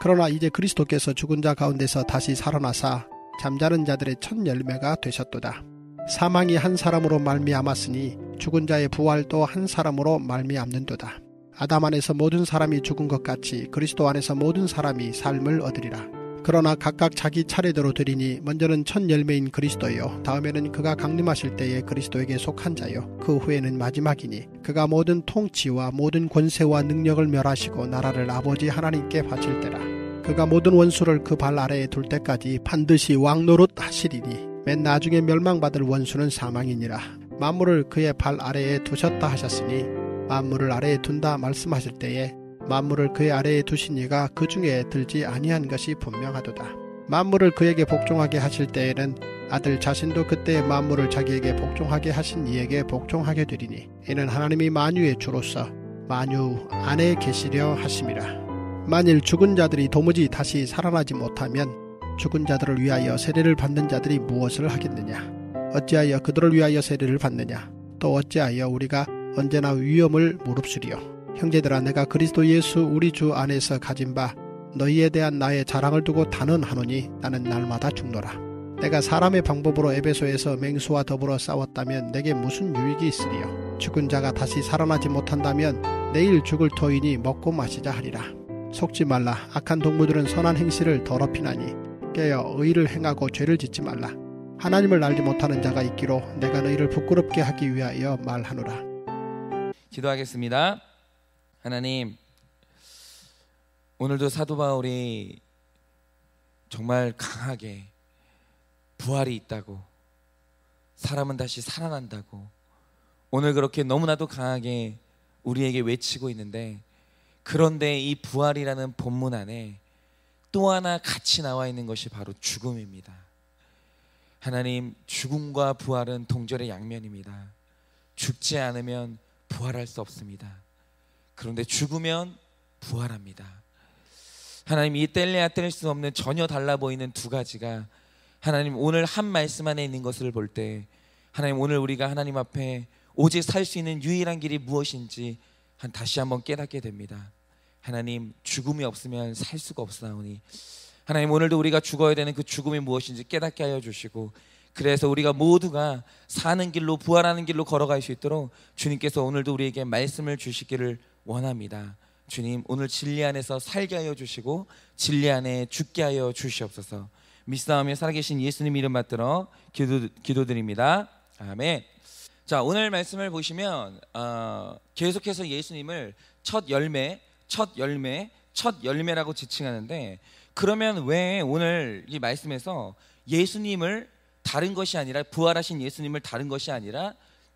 그러나 이제 그리스도께서 죽은 자 가운데서 다시 살아나사 잠자는 자들의 첫 열매가 되셨도다. 사망이 한 사람으로 말미암았으니 죽은 자의 부활도 한 사람으로 말미암는도다. 아담 안에서 모든 사람이 죽은 것 같이 그리스도 안에서 모든 사람이 삶을 얻으리라. 그러나 각각 자기 차례대로 드리니 먼저는 첫 열매인 그리스도요, 다음에는 그가 강림하실 때에 그리스도에게 속한 자요, 그 후에는 마지막이니 그가 모든 통치와 모든 권세와 능력을 멸하시고 나라를 아버지 하나님께 바칠 때라. 그가 모든 원수를 그 발 아래에 둘 때까지 반드시 왕노릇 하시리니 맨 나중에 멸망받을 원수는 사망이니라. 만물을 그의 발 아래에 두셨다 하셨으니 만물을 아래에 둔다 말씀하실 때에 만물을 그의 아래에 두신 이가 그 중에 들지 아니한 것이 분명하도다. 만물을 그에게 복종하게 하실 때에는 아들 자신도 그때 만물을 자기에게 복종하게 하신 이에게 복종하게 되리니 이는 하나님이 만유의 주로서 만유 안에 계시려 하심이라. 만일 죽은 자들이 도무지 다시 살아나지 못하면 죽은 자들을 위하여 세례를 받는 자들이 무엇을 하겠느냐? 어찌하여 그들을 위하여 세례를 받느냐? 또 어찌하여 우리가 언제나 위험을 무릅쓰리요? 형제들아, 내가 그리스도 예수 우리 주 안에서 가진 바 너희에 대한 나의 자랑을 두고 단언하노니 나는 날마다 죽노라. 내가 사람의 방법으로 에베소에서 맹수와 더불어 싸웠다면 내게 무슨 유익이 있으리요? 죽은 자가 다시 살아나지 못한다면 내일 죽을 터이니 먹고 마시자 하리라. 속지 말라. 악한 동무들은 선한 행실을 더럽히나니 깨어 의를 행하고 죄를 짓지 말라. 하나님을 알지 못하는 자가 있기로 내가 너희를 부끄럽게 하기 위하여 말하노라. 기도하겠습니다. 하나님, 오늘도 사도 바울이 정말 강하게 부활이 있다고, 사람은 다시 살아난다고 오늘 그렇게 너무나도 강하게 우리에게 외치고 있는데, 그런데 이 부활이라는 본문 안에 또 하나 같이 나와 있는 것이 바로 죽음입니다. 하나님, 죽음과 부활은 동절의 양면입니다. 죽지 않으면 부활할 수 없습니다. 그런데 죽으면 부활합니다. 하나님, 이 뗄래야 뗄 수 없는 전혀 달라 보이는 두 가지가 하나님 오늘 한 말씀 안에 있는 것을 볼 때, 하나님 오늘 우리가 하나님 앞에 오직 살 수 있는 유일한 길이 무엇인지 다시 한번 깨닫게 됩니다. 하나님, 죽음이 없으면 살 수가 없사오니 하나님 오늘도 우리가 죽어야 되는 그 죽음이 무엇인지 깨닫게 하여 주시고, 그래서 우리가 모두가 사는 길로 부활하는 길로 걸어갈 수 있도록 주님께서 오늘도 우리에게 말씀을 주시기를 원합니다. 주님, 오늘 진리 안에서 살게 하여 주시고 진리 안에 죽게 하여 주시옵소서. 믿사오며 살아계신 예수님 이름 받들어 기도드립니다. 아멘. 자, 오늘 말씀을 보시면 계속해서 예수님을 첫 열매라고 지칭하는데, 그러면 왜 오늘 이 말씀에서 예수님을 다른 것이 아니라, 부활하신 예수님을 다른 것이 아니라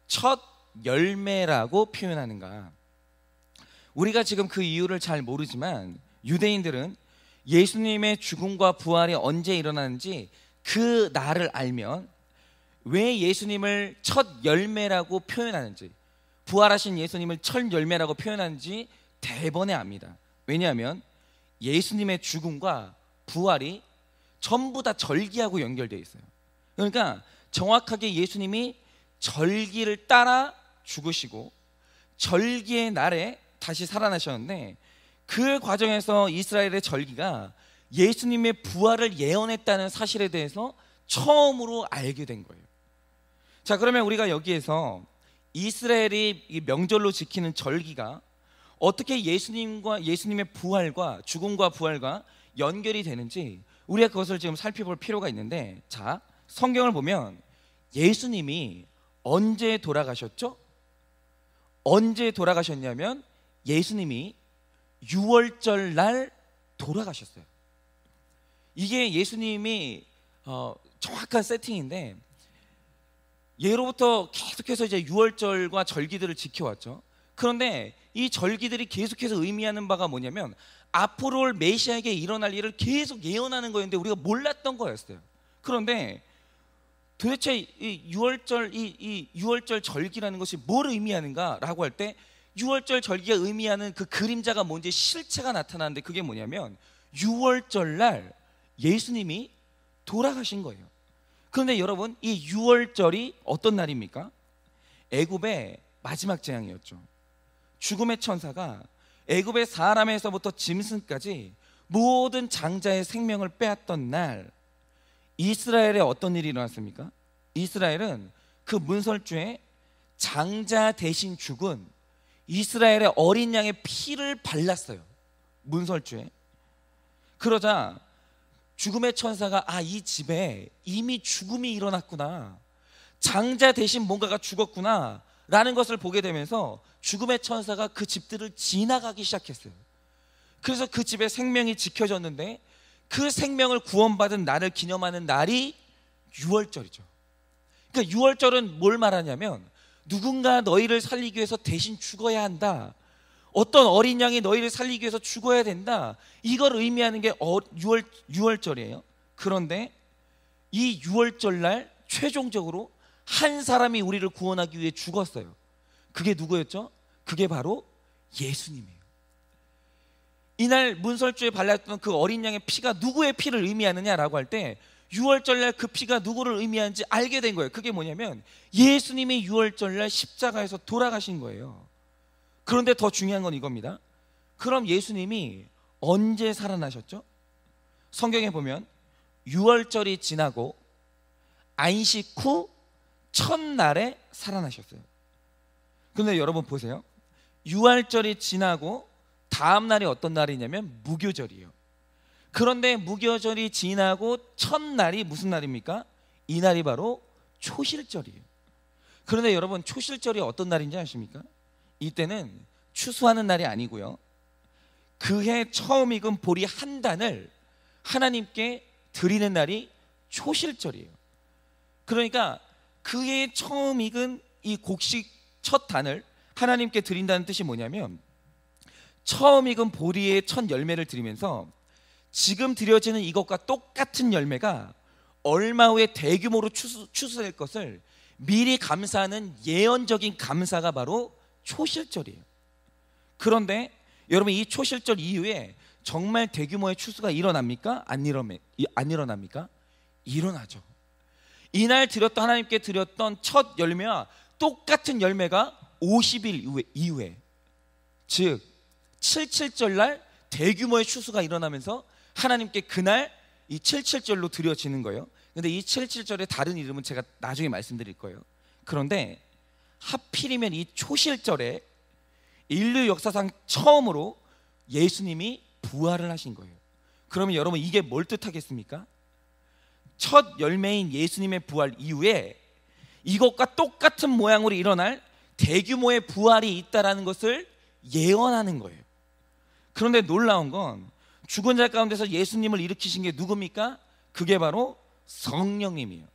첫 열매라고 표현하는가? 우리가 지금 그 이유를 잘 모르지만 유대인들은 예수님의 죽음과 부활이 언제 일어나는지 그 날을 알면 왜 예수님을 첫 열매라고 표현하는지, 부활하신 예수님을 첫 열매라고 표현하는지 대번에 압니다. 왜냐하면 예수님의 죽음과 부활이 전부 다 절기하고 연결되어 있어요. 그러니까 정확하게 예수님이 절기를 따라 죽으시고 절기의 날에 다시 살아나셨는데, 그 과정에서 이스라엘의 절기가 예수님의 부활을 예언했다는 사실에 대해서 처음으로 알게 된 거예요. 자, 그러면 우리가 여기에서 이스라엘이 명절로 지키는 절기가 어떻게 예수님의 부활과 죽음과 부활과 연결이 되는지 우리가 그것을 지금 살펴볼 필요가 있는데, 자, 성경을 보면 예수님이 언제 돌아가셨죠? 언제 돌아가셨냐면 예수님이 유월절 날 돌아가셨어요. 이게 예수님이 정확한 세팅인데, 예로부터 계속해서 이제 유월절과 절기들을 지켜왔죠. 그런데 이 절기들이 계속해서 의미하는 바가 뭐냐면 앞으로 올 메시아에게 일어날 일을 계속 예언하는 거였는데 우리가 몰랐던 거였어요. 그런데 도대체 이 유월절 절기라는 것이 뭘 의미하는가라고 할 때, 유월절 절기가 의미하는 그 그림자가 뭔지 실체가 나타나는데, 그게 뭐냐면 유월절 날 예수님이 돌아가신 거예요. 그런데 여러분, 이 유월절이 어떤 날입니까? 애굽의 마지막 재앙이었죠. 죽음의 천사가 애굽의 사람에서부터 짐승까지 모든 장자의 생명을 빼앗던 날, 이스라엘에 어떤 일이 일어났습니까? 이스라엘은 그 문설주에 장자 대신 죽은 이스라엘의 어린 양의 피를 발랐어요. 문설주에. 그러자 죽음의 천사가 이 집에 이미 죽음이 일어났구나, 장자 대신 뭔가가 죽었구나 라는 것을 보게 되면서 죽음의 천사가 그 집들을 지나가기 시작했어요. 그래서 그 집에 생명이 지켜졌는데, 그 생명을 구원받은 날을 기념하는 날이 유월절이죠. 그러니까 유월절은 뭘 말하냐면, 누군가 너희를 살리기 위해서 대신 죽어야 한다, 어떤 어린 양이 너희를 살리기 위해서 죽어야 된다, 이걸 의미하는 게 유월절이에요. 그런데 이 유월절날 최종적으로 한 사람이 우리를 구원하기 위해 죽었어요. 그게 누구였죠? 그게 바로 예수님이에요. 이날 문설주에 발랐던 그 어린 양의 피가 누구의 피를 의미하느냐라고 할 때, 유월절날 그 피가 누구를 의미하는지 알게 된 거예요. 그게 뭐냐면 예수님이 유월절날 십자가에서 돌아가신 거예요. 그런데 더 중요한 건 이겁니다. 그럼 예수님이 언제 살아나셨죠? 성경에 보면 유월절이 지나고 안식 후 첫날에 살아나셨어요. 그런데 여러분 보세요. 유월절이 지나고 다음 날이 어떤 날이냐면 무교절이에요. 그런데 무교절이 지나고 첫날이 무슨 날입니까? 이 날이 바로 초실절이에요. 그런데 여러분, 초실절이 어떤 날인지 아십니까? 이때는 추수하는 날이 아니고요, 그해 처음 익은 보리 한 단을 하나님께 드리는 날이 초실절이에요. 그러니까 그해 처음 익은 이 곡식 첫 단을 하나님께 드린다는 뜻이 뭐냐면, 처음 익은 보리의 첫 열매를 드리면서 지금 드려지는 이것과 똑같은 열매가 얼마 후에 대규모로 추수될 것을 미리 감사하는 예언적인 감사가 바로 초실절이에요. 그런데 여러분, 이 초실절 이후에 정말 대규모의 추수가 일어납니까? 안 일어납니까? 일어나죠. 이날 하나님께 드렸던 첫 열매와 똑같은 열매가 50일 이후에, 즉 77절날 대규모의 추수가 일어나면서 하나님께 그날 이 77절로 드려지는 거예요. 근데 이 77절의 다른 이름은 제가 나중에 말씀드릴 거예요. 그런데 하필이면 이 초실절에 인류 역사상 처음으로 예수님이 부활을 하신 거예요. 그러면 여러분, 이게 뭘 뜻하겠습니까? 첫 열매인 예수님의 부활 이후에 이것과 똑같은 모양으로 일어날 대규모의 부활이 있다라는 것을 예언하는 거예요. 그런데 놀라운 건 죽은 자 가운데서 예수님을 일으키신 게 누굽니까? 그게 바로 성령님이에요.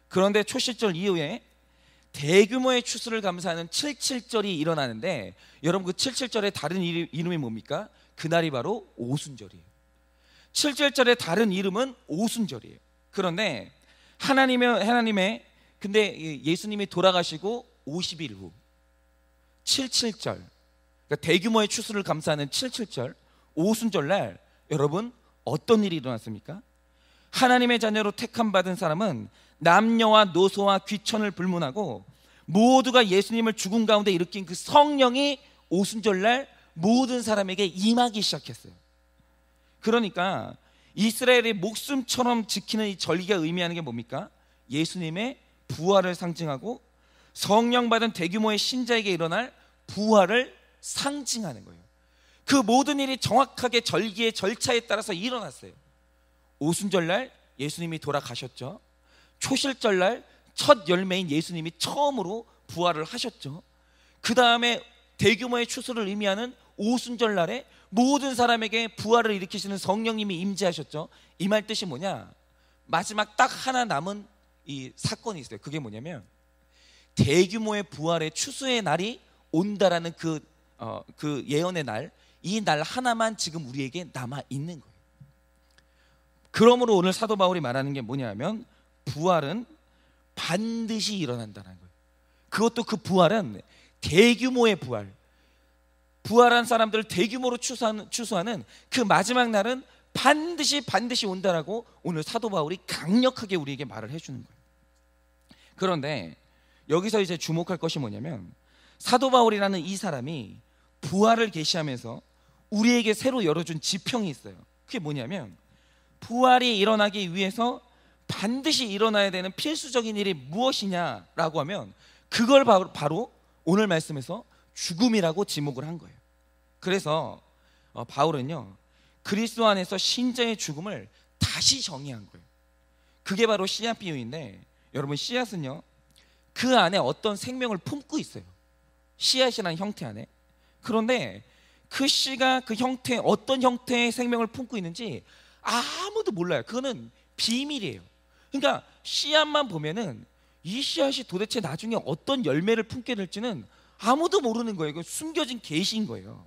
그런데 초실절 이후에 대규모의 추수를 감사하는 77절이 일어나는데, 여러분, 그 77절의 다른 이름이 뭡니까? 그날이 바로 오순절이에요. 77절의 다른 이름은 오순절이에요. 그런데 근데 예수님이 돌아가시고 50일 후 77절, 그러니까 대규모의 추수를 감사하는 77절 오순절날 여러분, 어떤 일이 일어났습니까? 하나님의 자녀로 택함 받은 사람은 남녀와 노소와 귀천을 불문하고 모두가 예수님을 죽음 가운데 일으킨 그 성령이 오순절날 모든 사람에게 임하기 시작했어요. 그러니까 이스라엘의 목숨처럼 지키는 이 절기가 의미하는 게 뭡니까? 예수님의 부활을 상징하고 성령 받은 대규모의 신자에게 일어날 부활을 상징하는 거예요. 그 모든 일이 정확하게 절기의 절차에 따라서 일어났어요. 오순절날 예수님이 돌아가셨죠. 초실절날 첫 열매인 예수님이 처음으로 부활을 하셨죠. 그 다음에 대규모의 추수를 의미하는 오순절날에 모든 사람에게 부활을 일으키시는 성령님이 임재하셨죠. 이 말 뜻이 뭐냐? 마지막 딱 하나 남은 이 사건이 있어요. 그게 뭐냐면 대규모의 부활의 추수의 날이 온다라는 그 예언의 날, 이 날 하나만 지금 우리에게 남아 있는 거예요. 그러므로 오늘 사도 바울이 말하는 게 뭐냐면, 부활은 반드시 일어난다는 거예요. 그것도 그 부활은 대규모의 부활한 사람들을 대규모로 추수하는 그 마지막 날은 반드시 온다라고 오늘 사도 바울이 강력하게 우리에게 말을 해주는 거예요. 그런데 여기서 이제 주목할 것이 뭐냐면, 사도 바울이라는 이 사람이 부활을 계시하면서 우리에게 새로 열어준 지평이 있어요. 그게 뭐냐면 부활이 일어나기 위해서 반드시 일어나야 되는 필수적인 일이 무엇이냐라고 하면 그걸 바로 오늘 말씀에서 죽음이라고 지목을 한 거예요. 그래서 바울은요, 그리스도 안에서 신자의 죽음을 다시 정의한 거예요. 그게 바로 씨앗 비유인데, 여러분 씨앗은요 그 안에 어떤 생명을 품고 있어요. 씨앗이라는 형태 안에. 그런데 그 씨가 그 형태, 어떤 형태의 생명을 품고 있는지 아무도 몰라요. 그거는 비밀이에요. 그러니까 씨앗만 보면은 이 씨앗이 도대체 나중에 어떤 열매를 품게 될지는 아무도 모르는 거예요. 이거 숨겨진 계시인 거예요.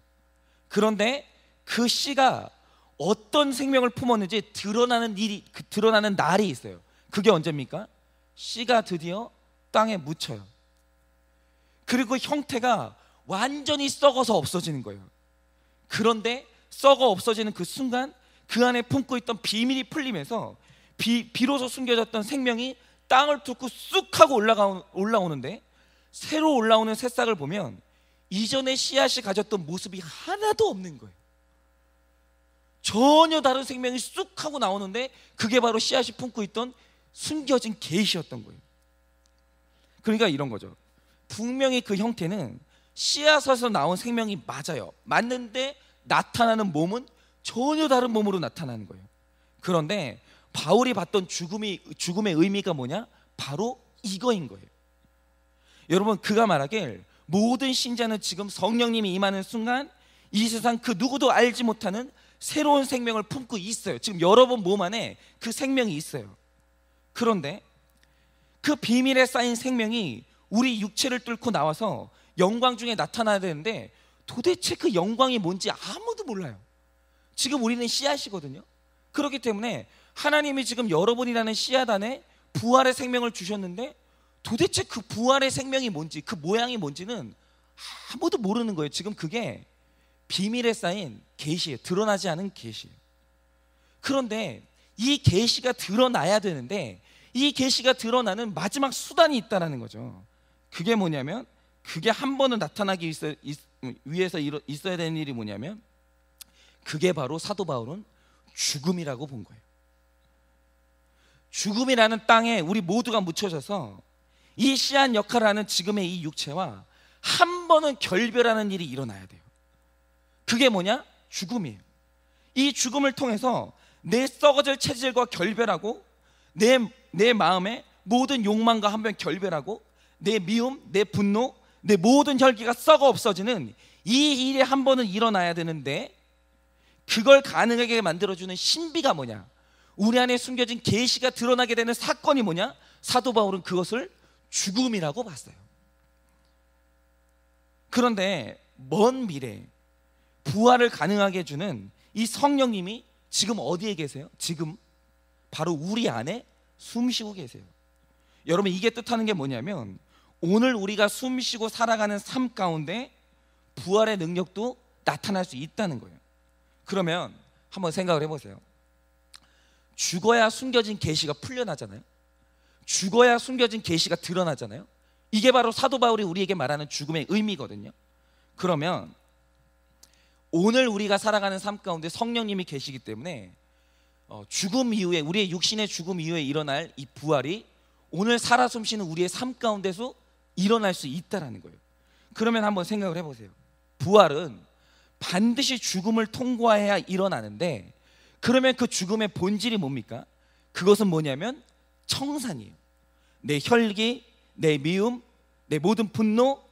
그런데 그 씨가 어떤 생명을 품었는지 드러나는 날이 있어요. 그게 언제입니까? 씨가 드디어 땅에 묻혀요. 그리고 형태가 완전히 썩어서 없어지는 거예요. 그런데 썩어 없어지는 그 순간 그 안에 품고 있던 비밀이 풀리면서 비로소 숨겨졌던 생명이 땅을 뚫고 쑥 하고 올라오는데, 새로 올라오는 새싹을 보면 이전에 씨앗이 가졌던 모습이 하나도 없는 거예요. 전혀 다른 생명이 쑥 하고 나오는데 그게 바로 씨앗이 품고 있던 숨겨진 계시였던 거예요. 그러니까 이런 거죠. 분명히 그 형태는 씨앗에서 나온 생명이 맞아요. 맞는데 나타나는 몸은 전혀 다른 몸으로 나타나는 거예요. 그런데 바울이 봤던 죽음의 의미가 뭐냐? 바로 이거인 거예요. 여러분, 그가 말하길 모든 신자는 지금 성령님이 임하는 순간 이 세상 그 누구도 알지 못하는 새로운 생명을 품고 있어요. 지금 여러분 몸 안에 그 생명이 있어요. 그런데 그 비밀에 쌓인 생명이 우리 육체를 뚫고 나와서 영광 중에 나타나야 되는데 도대체 그 영광이 뭔지 아무도 몰라요. 지금 우리는 씨앗이거든요. 그렇기 때문에 하나님이 지금 여러분이라는 씨앗 안에 부활의 생명을 주셨는데 도대체 그 부활의 생명이 뭔지, 그 모양이 뭔지는 아무도 모르는 거예요. 지금 그게 비밀에 쌓인 계시예요. 드러나지 않은 계시예요. 그런데 이 계시가 드러나야 되는데 이 계시가 드러나는 마지막 수단이 있다는 거죠. 그게 뭐냐면, 그게 한 번은 나타나기 위해서 있어야 되는 일이 뭐냐면, 그게 바로 사도 바울은 죽음이라고 본 거예요. 죽음이라는 땅에 우리 모두가 묻혀져서 이 씨앗 역할을 하는 지금의 이 육체와 한 번은 결별하는 일이 일어나야 돼요. 그게 뭐냐? 죽음이에요. 이 죽음을 통해서 내 썩어질 체질과 결별하고 내 마음의 모든 욕망과 한 번 결별하고 내 미움, 내 분노, 내 모든 혈기가 썩어 없어지는 이 일이 한 번은 일어나야 되는데, 그걸 가능하게 만들어주는 신비가 뭐냐? 우리 안에 숨겨진 계시가 드러나게 되는 사건이 뭐냐? 사도 바울은 그것을 죽음이라고 봤어요. 그런데 먼 미래 부활을 가능하게 해주는 이 성령님이 지금 어디에 계세요? 지금 바로 우리 안에 숨쉬고 계세요. 여러분, 이게 뜻하는 게 뭐냐면 오늘 우리가 숨쉬고 살아가는 삶 가운데 부활의 능력도 나타날 수 있다는 거예요. 그러면 한번 생각을 해보세요. 죽어야 숨겨진 계시가 풀려나잖아요. 죽어야 숨겨진 계시가 드러나잖아요. 이게 바로 사도 바울이 우리에게 말하는 죽음의 의미거든요. 그러면 오늘 우리가 살아가는 삶 가운데 성령님이 계시기 때문에 죽음 이후에, 우리의 육신의 죽음 이후에 일어날 이 부활이 오늘 살아 숨쉬는 우리의 삶 가운데서 일어날 수 있다는 거예요. 그러면 한번 생각을 해보세요. 부활은 반드시 죽음을 통과해야 일어나는데, 그러면 그 죽음의 본질이 뭡니까? 그것은 뭐냐면 청산이에요. 내 혈기, 내 미움, 내 모든 분노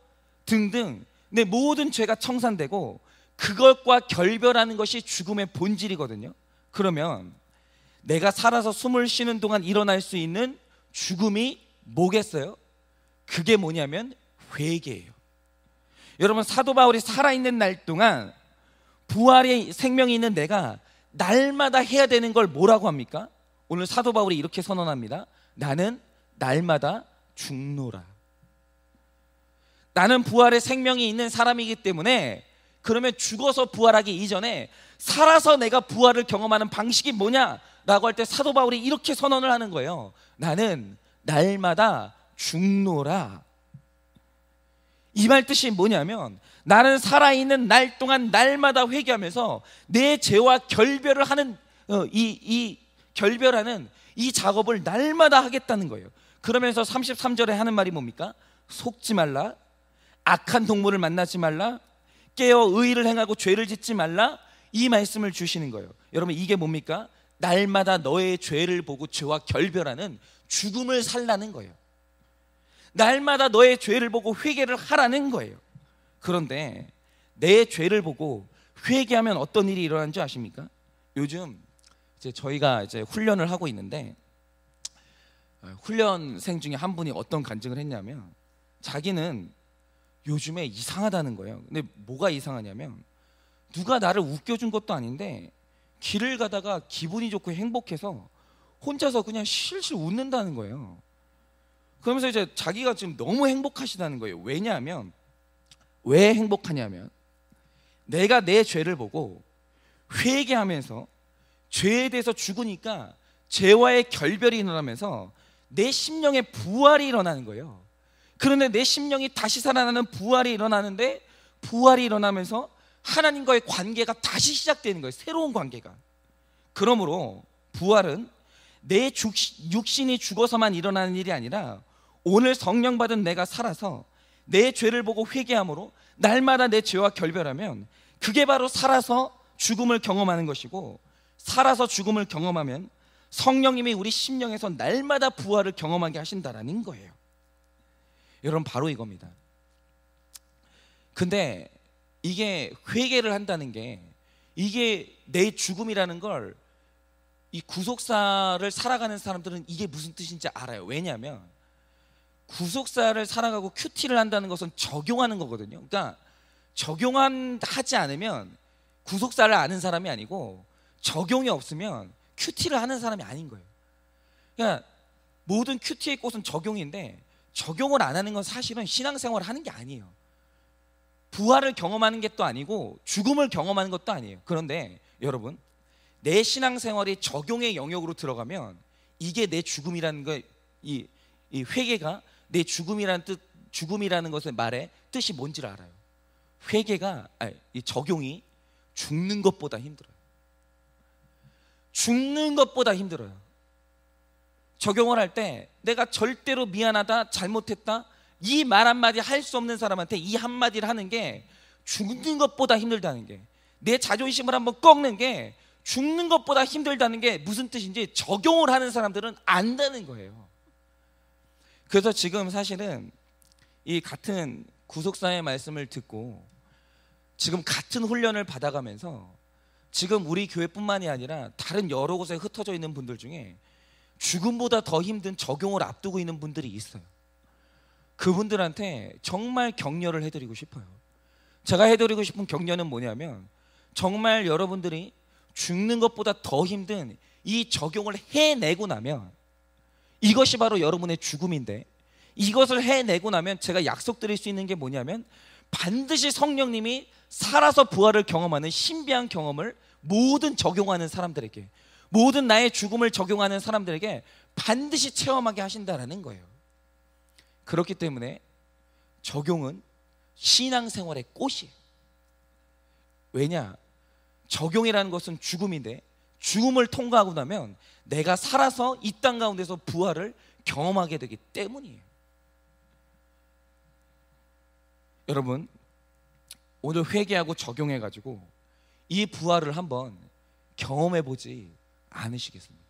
등등 내 모든 죄가 청산되고 그것과 결별하는 것이 죽음의 본질이거든요. 그러면 내가 살아서 숨을 쉬는 동안 일어날 수 있는 죽음이 뭐겠어요? 그게 뭐냐면 회개예요. 여러분, 사도 바울이 살아있는 날 동안 부활의 생명이 있는 내가 날마다 해야 되는 걸 뭐라고 합니까? 오늘 사도 바울이 이렇게 선언합니다. 나는 날마다 죽노라. 나는 부활의 생명이 있는 사람이기 때문에, 그러면 죽어서 부활하기 이전에 살아서 내가 부활을 경험하는 방식이 뭐냐라고 할 때 사도 바울이 이렇게 선언을 하는 거예요. 나는 날마다 죽노라. 이 말 뜻이 뭐냐면 나는 살아있는 날 동안 날마다 회개하면서 내 죄와 결별을 하는 이 결별하는 이 작업을 날마다 하겠다는 거예요. 그러면서 33절에 하는 말이 뭡니까? 속지 말라, 악한 동물을 만나지 말라, 깨어 의를 행하고 죄를 짓지 말라, 이 말씀을 주시는 거예요. 여러분, 이게 뭡니까? 날마다 너의 죄를 보고 죄와 결별하는 죽음을 살라는 거예요. 날마다 너의 죄를 보고 회개를 하라는 거예요. 그런데 내 죄를 보고 회개하면 어떤 일이 일어나는 줄 아십니까? 요즘 저희가 훈련을 하고 있는데 훈련생 중에 한 분이 어떤 간증을 했냐면 자기는 요즘에 이상하다는 거예요. 근데 뭐가 이상하냐면 누가 나를 웃겨준 것도 아닌데 길을 가다가 기분이 좋고 행복해서 혼자서 그냥 실실 웃는다는 거예요. 그러면서 이제 자기가 지금 너무 행복하시다는 거예요. 왜냐하면, 왜 행복하냐면 내가 내 죄를 보고 회개하면서 죄에 대해서 죽으니까 죄와의 결별이 일어나면서 내 심령에 부활이 일어나는 거예요. 그런데 내 심령이 다시 살아나는 부활이 일어나는데, 부활이 일어나면서 하나님과의 관계가 다시 시작되는 거예요. 새로운 관계가. 그러므로 부활은 내 육신이 죽어서만 일어나는 일이 아니라 오늘 성령 받은 내가 살아서 내 죄를 보고 회개함으로 날마다 내 죄와 결별하면 그게 바로 살아서 죽음을 경험하는 것이고, 살아서 죽음을 경험하면 성령님이 우리 심령에서 날마다 부활을 경험하게 하신다라는 거예요. 여러분, 바로 이겁니다. 근데 이게 회개를 한다는 게, 이게 내 죽음이라는 걸 이 구속사를 살아가는 사람들은 이게 무슨 뜻인지 알아요. 왜냐하면 구속사를 살아가고 큐티를 한다는 것은 적용하는 거거든요. 그러니까 적용하지 않으면 구속사를 아는 사람이 아니고, 적용이 없으면 큐티를 하는 사람이 아닌 거예요. 그러니까 모든 큐티의 꽃은 적용인데 적용을 안 하는 건 사실은 신앙생활을 하는 게 아니에요. 부활을 경험하는 게 또 아니고 죽음을 경험하는 것도 아니에요. 그런데 여러분, 내 신앙생활이 적용의 영역으로 들어가면 이게 내 죽음이라는 거, 이 회개가 내 죽음이라는 뜻, 죽음이라는 것의 말의 뜻이 뭔지를 알아요. 회개가, 이 적용이 죽는 것보다 힘들어요. 죽는 것보다 힘들어요. 적용을 할 때 내가 절대로 미안하다, 잘못했다, 이 말 한마디 할 수 없는 사람한테 이 한마디를 하는 게 죽는 것보다 힘들다는 게, 내 자존심을 한번 꺾는 게 죽는 것보다 힘들다는 게 무슨 뜻인지 적용을 하는 사람들은 안다는 거예요. 그래서 지금 사실은 이 같은 구속사의 말씀을 듣고 지금 같은 훈련을 받아가면서 지금 우리 교회뿐만이 아니라 다른 여러 곳에 흩어져 있는 분들 중에 죽음보다 더 힘든 적용을 앞두고 있는 분들이 있어요. 그분들한테 정말 격려를 해드리고 싶어요. 제가 해드리고 싶은 격려는 뭐냐면, 정말 여러분들이 죽는 것보다 더 힘든 이 적용을 해내고 나면 이것이 바로 여러분의 죽음인데, 이것을 해내고 나면 제가 약속드릴 수 있는 게 뭐냐면, 반드시 성령님이 살아서 부활을 경험하는 신비한 경험을 모든 적용하는 사람들에게, 모든 나의 죽음을 적용하는 사람들에게 반드시 체험하게 하신다라는 거예요. 그렇기 때문에 적용은 신앙생활의 꽃이에요. 왜냐? 적용이라는 것은 죽음인데, 죽음을 통과하고 나면 내가 살아서 이 땅 가운데서 부활을 경험하게 되기 때문이에요. 여러분, 오늘 회개하고 적용해가지고 이 부활을 한번 경험해보지 않으시겠습니까?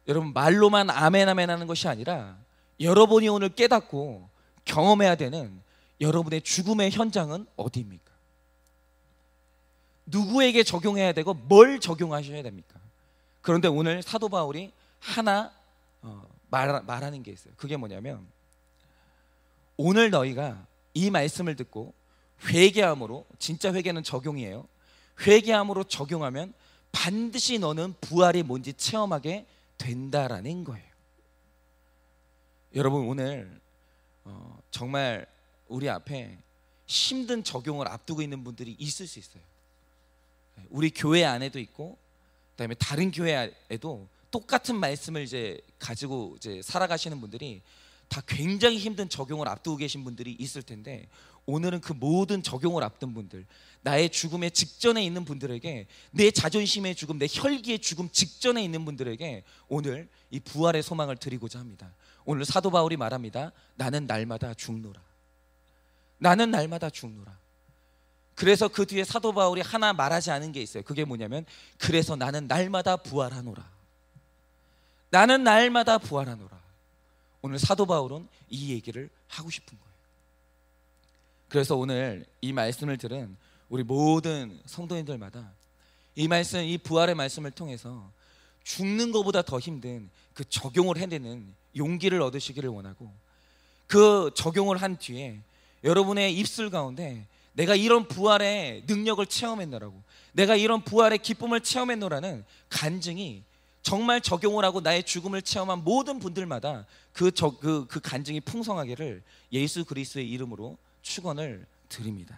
여러분, 말로만 아멘 아멘 하는 것이 아니라 여러분이 오늘 깨닫고 경험해야 되는 여러분의 죽음의 현장은 어디입니까? 누구에게 적용해야 되고 뭘 적용하셔야 됩니까? 그런데 오늘 사도 바울이 하나 말하는 게 있어요. 그게 뭐냐면, 오늘 너희가 이 말씀을 듣고 회개함으로, 진짜 회개는 적용이에요. 회개함으로 적용하면 반드시 너는 부활이 뭔지 체험하게 된다라는 거예요. 여러분, 오늘 정말 우리 앞에 힘든 적용을 앞두고 있는 분들이 있을 수 있어요. 우리 교회 안에도 있고, 그다음에 다른 교회에도 똑같은 말씀을 가지고 살아가시는 분들이 다 굉장히 힘든 적용을 앞두고 계신 분들이 있을 텐데, 오늘은 그 모든 적용을 앞둔 분들, 나의 죽음의 직전에 있는 분들에게, 내 자존심의 죽음, 내 혈기의 죽음 직전에 있는 분들에게 오늘 이 부활의 소망을 드리고자 합니다. 오늘 사도 바울이 말합니다. 나는 날마다 죽노라. 나는 날마다 죽노라. 그래서 그 뒤에 사도 바울이 하나 말하지 않은 게 있어요. 그게 뭐냐면, 그래서 나는 날마다 부활하노라. 나는 날마다 부활하노라. 오늘 사도 바울은 이 얘기를 하고 싶은 거예요. 그래서 오늘 이 말씀을 들은 우리 모든 성도님들마다 이 말씀, 이 부활의 말씀을 통해서 죽는 것보다 더 힘든 그 적용을 해내는 용기를 얻으시기를 원하고, 그 적용을 한 뒤에 여러분의 입술 가운데 내가 이런 부활의 능력을 체험했노라고, 내가 이런 부활의 기쁨을 체험했노라는 간증이, 정말 적용을 하고 나의 죽음을 체험한 모든 분들마다 그 간증이 풍성하기를 예수 그리스도의 이름으로 축원을 드립니다.